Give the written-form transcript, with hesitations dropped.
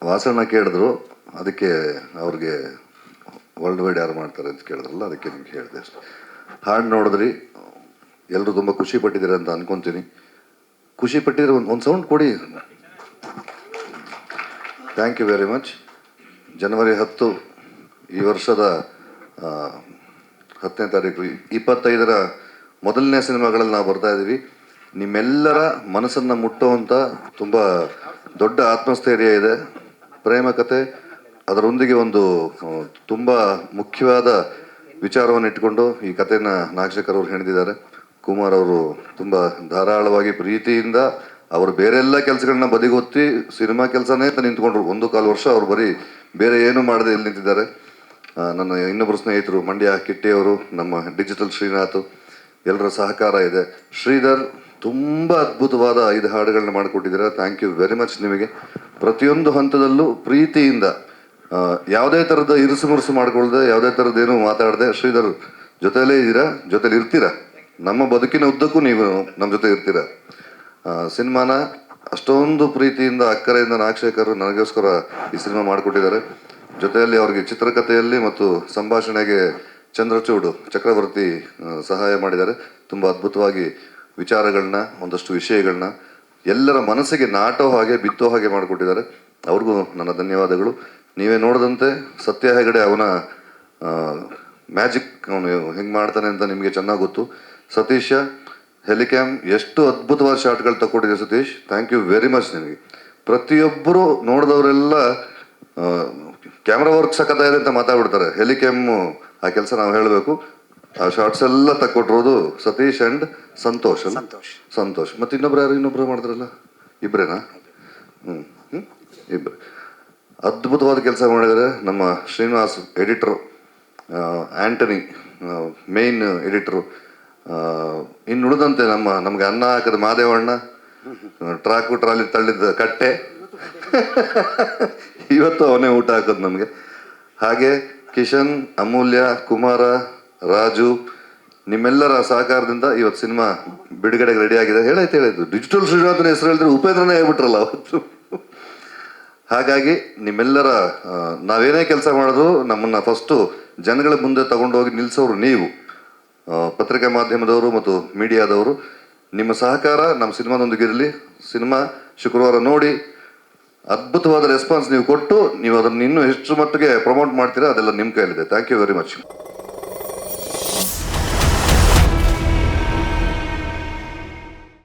ವಾಸಣ್ಣ ಕೇಳಿದ್ರು, ಅದಕ್ಕೆ ಅವ್ರಿಗೆ ವರ್ಲ್ಡ್ ವೈಡ್ ಯಾರು ಮಾಡ್ತಾರೆ ಅಂತ ಕೇಳಿದ್ರಲ್ಲ, ಅದಕ್ಕೆ ನಿಮ್ಗೆ ಹೇಳಿದೆ ಅಷ್ಟೇ. ಹಾಡು ನೋಡಿದ್ರಿ, ಎಲ್ಲರೂ ತುಂಬ ಖುಷಿ ಪಟ್ಟಿದ್ದೀರ ಅಂತ ಅನ್ಕೊತೀನಿ. ಖುಷಿ ಪಟ್ಟಿದ್ರೆ ಒಂದು ಸೌಂಡ್ ಕೊಡಿ. Thank you very much. ಜನವರಿ 10 ಈ ವರ್ಷದ 10ನೇ ತಾರೀಕು 25ರ ಮೊದಲನೇ ಸಿನಿಮಾಗಳಲ್ಲಿ ನಾವು ಬರ್ತಾ ಇದ್ದೀವಿ. ನಿಮ್ಮೆಲ್ಲರ ಮನಸ್ಸನ್ನು ಮುಟ್ಟುವಂಥ ತುಂಬ ದೊಡ್ಡ ಆತ್ಮಸ್ಥೈರ್ಯ ಇದೆ. ಪ್ರೇಮ ಕಥೆ, ಅದರೊಂದಿಗೆ ಒಂದು ತುಂಬ ಮುಖ್ಯವಾದ ವಿಚಾರವನ್ನು ಇಟ್ಕೊಂಡು ಈ ಕಥೆನ ನಾಗಶೇಖರ್ ಅವರು ಹೇಳಿದ್ದಾರೆ. ಕುಮಾರ್ ಅವರು ತುಂಬ ಧಾರಾಳವಾಗಿ ಪ್ರೀತಿಯಿಂದ ಅವರು ಬೇರೆ ಎಲ್ಲ ಕೆಲಸಗಳನ್ನ ಬದಿಗೊತ್ತಿ ಸಿನಿಮಾ ಕೆಲಸನೇ ನಿಂತ್ಕೊಂಡ್ರು. 1.25 ವರ್ಷ ಅವರು ಬರೀ ಬೇರೆ ಏನು ಮಾಡದೆ ಇಲ್ಲಿ ನಿಂತಿದ್ದಾರೆ. ನನ್ನ ಇನ್ನೊಬ್ಬರು ಸ್ನೇಹಿತರು ಮಂಡ್ಯ ಕಿಟ್ಟಿಯವರು, ನಮ್ಮ ಡಿಜಿಟಲ್ ಶ್ರೀನಾಥ್, ಎಲ್ಲರ ಸಹಕಾರ ಇದೆ. ಶ್ರೀಧರ್ ತುಂಬ ಅದ್ಭುತವಾದ 5 ಹಾಡುಗಳನ್ನ ಮಾಡಿಕೊಟ್ಟಿದ್ದೀರಾ. ಥ್ಯಾಂಕ್ ಯು ವೆರಿ ಮಚ್ ನಿಮಗೆ. ಪ್ರತಿಯೊಂದು ಹಂತದಲ್ಲೂ ಪ್ರೀತಿಯಿಂದ ಯಾವುದೇ ಥರದ ಇರುಸು ಮುರುಸು ಮಾಡ್ಕೊಳ್ದೆ, ಯಾವುದೇ ಥರದ್ದೇನು ಮಾತಾಡದೆ ಶ್ರೀಧರ್ ಜೊತೆಯಲ್ಲೇ ಇದ್ದೀರಾ, ಜೊತೆಲಿ ಇರ್ತೀರಾ. ನಮ್ಮ ಬದುಕಿನ ಉದ್ದಕ್ಕೂ ನೀವು ನಮ್ಮ ಜೊತೆ ಇರ್ತೀರ. ಸಿನಿಮಾನ ಅಷ್ಟೊಂದು ಪ್ರೀತಿಯಿಂದ ಅಕ್ಕರೆಯಿಂದ ನಾಗಶೇಖರ್ ನನಗೋಸ್ಕರ ಈ ಸಿನಿಮಾ ಮಾಡಿಕೊಟ್ಟಿದ್ದಾರೆ. ಜೊತೆಯಲ್ಲಿ ಅವ್ರಿಗೆ ಚಿತ್ರಕಥೆಯಲ್ಲಿ ಮತ್ತು ಸಂಭಾಷಣೆಗೆ ಚಂದ್ರಚೂಡು ಚಕ್ರವರ್ತಿ ಸಹಾಯ ಮಾಡಿದ್ದಾರೆ. ತುಂಬ ಅದ್ಭುತವಾಗಿ ವಿಚಾರಗಳನ್ನ, ಒಂದಷ್ಟು ವಿಷಯಗಳನ್ನ ಎಲ್ಲರ ಮನಸ್ಸಿಗೆ ನಾಟೋ ಹಾಗೆ ಬಿತ್ತೋ ಹಾಗೆ ಮಾಡಿಕೊಟ್ಟಿದ್ದಾರೆ. ಅವ್ರಿಗೂ ನನ್ನ ಧನ್ಯವಾದಗಳು. ನೀವೇ ನೋಡಿದಂತೆ ಸತ್ಯ ಹೆಗಡೆ ಅವನ ಮ್ಯಾಜಿಕ್ ಅವನು ಹೆಂಗೆ ಮಾಡ್ತಾನೆ ಅಂತ ನಿಮಗೆ ಚೆನ್ನಾಗಿ ಗೊತ್ತು. ಸತೀಶ ಹೆಲಿಕ್ಯಾಮ್ ಎಷ್ಟು ಅದ್ಭುತವಾದ ಶಾಟ್ಗಳು ತಗೊಂಡಿದೆ Satish. Thank you very much ನಿನಗೆ. ಪ್ರತಿಯೊಬ್ಬರು ನೋಡಿದವರೆಲ್ಲ ಕ್ಯಾಮ್ರಾ ವರ್ಕ್ ಸಖತ್ತಾಗಿದೆ ಅಂತ ಮಾತಾಡ್ಬಿಡ್ತಾರೆ. ಹೆಲಿಕ್ಯಾಮು ಆ ಕೆಲಸ ನಾವು ಹೇಳಬೇಕು. ಆ ಶಾರ್ಟ್ಸ್ ಎಲ್ಲ ತಕ್ಕೊಟ್ಟಿರೋದು ಸತೀಶ್ ಆ್ಯಂಡ್ ಸಂತೋಷ್ ಅಲ್ಲ? ಸಂತೋಷ್. ಮತ್ತು ಇನ್ನೊಬ್ರು ಮಾಡಿದ್ರಲ್ಲ, ಇಬ್ಬರೇನಾ? ಇಬ್ಬರು ಅದ್ಭುತವಾದ ಕೆಲಸ ಮಾಡಿದರೆ. ನಮ್ಮ Srinivas editor, Antony main editor, ಇನ್ನು ಉಳಿದಂತೆ ನಮಗೆ ಅನ್ನ ಹಾಕದ ಮಾದೇವಣ್ಣ, ಟ್ರಾಲಿ ತಳ್ಳಿದ ಕಟ್ಟೆ, ಇವತ್ತು ಅವನೇ ಊಟ ಹಾಕೋದು ನಮಗೆ. ಹಾಗೆ ಕಿಶನ್, ಅಮೂಲ್ಯ, ಕುಮಾರ, ರಾಜು, ನಿಮ್ಮೆಲ್ಲರ ಸಹಕಾರದಿಂದ ಇವತ್ತು ಸಿನಿಮಾ ಬಿಡುಗಡೆಗೆ ರೆಡಿ ಆಗಿದೆ. ಹೇಳಾಯ್ತು ಡಿಜಿಟಲ್ ಶ್ರೀನಾಥನ ಹೆಸರು ಹೇಳಿದ್ರೆ ಉಪೇಂದ್ರನೇ ಹೇಳ್ಬಿಟ್ರಲ್ಲ ಅವತ್ತು. ಹಾಗಾಗಿ ನಿಮ್ಮೆಲ್ಲರ ನಾವೇನೇ ಕೆಲಸ ಮಾಡಿದ್ರು ನಮ್ಮನ್ನು ಫಸ್ಟು ಜನಗಳ ಮುಂದೆ ತಗೊಂಡೋಗಿ ನಿಲ್ಲಿಸೋರು ನೀವು, ಪತ್ರಿಕಾ ಮಾಧ್ಯಮದವರು ಮತ್ತು ಮೀಡಿಯಾದವರು. ನಿಮ್ಮ ಸಹಕಾರ ನಮ್ಮ ಸಿನಿಮಾದೊಂದಿಗಿರಲಿ. ಸಿನಿಮಾ ಶುಕ್ರವಾರ ನೋಡಿ ಅದ್ಭುತವಾದ ರೆಸ್ಪಾನ್ಸ್ ನೀವು ಕೊಟ್ಟು ನೀವು ಅದನ್ನು ಇನ್ನೂ ಹೆಚ್ಚು ಮಟ್ಟಿಗೆ ಪ್ರಮೋಟ್ ಮಾಡ್ತೀರಾ, ಅದೆಲ್ಲ ನಿಮ್ಮ ಕೈಲಿದೆ. Thank you very much.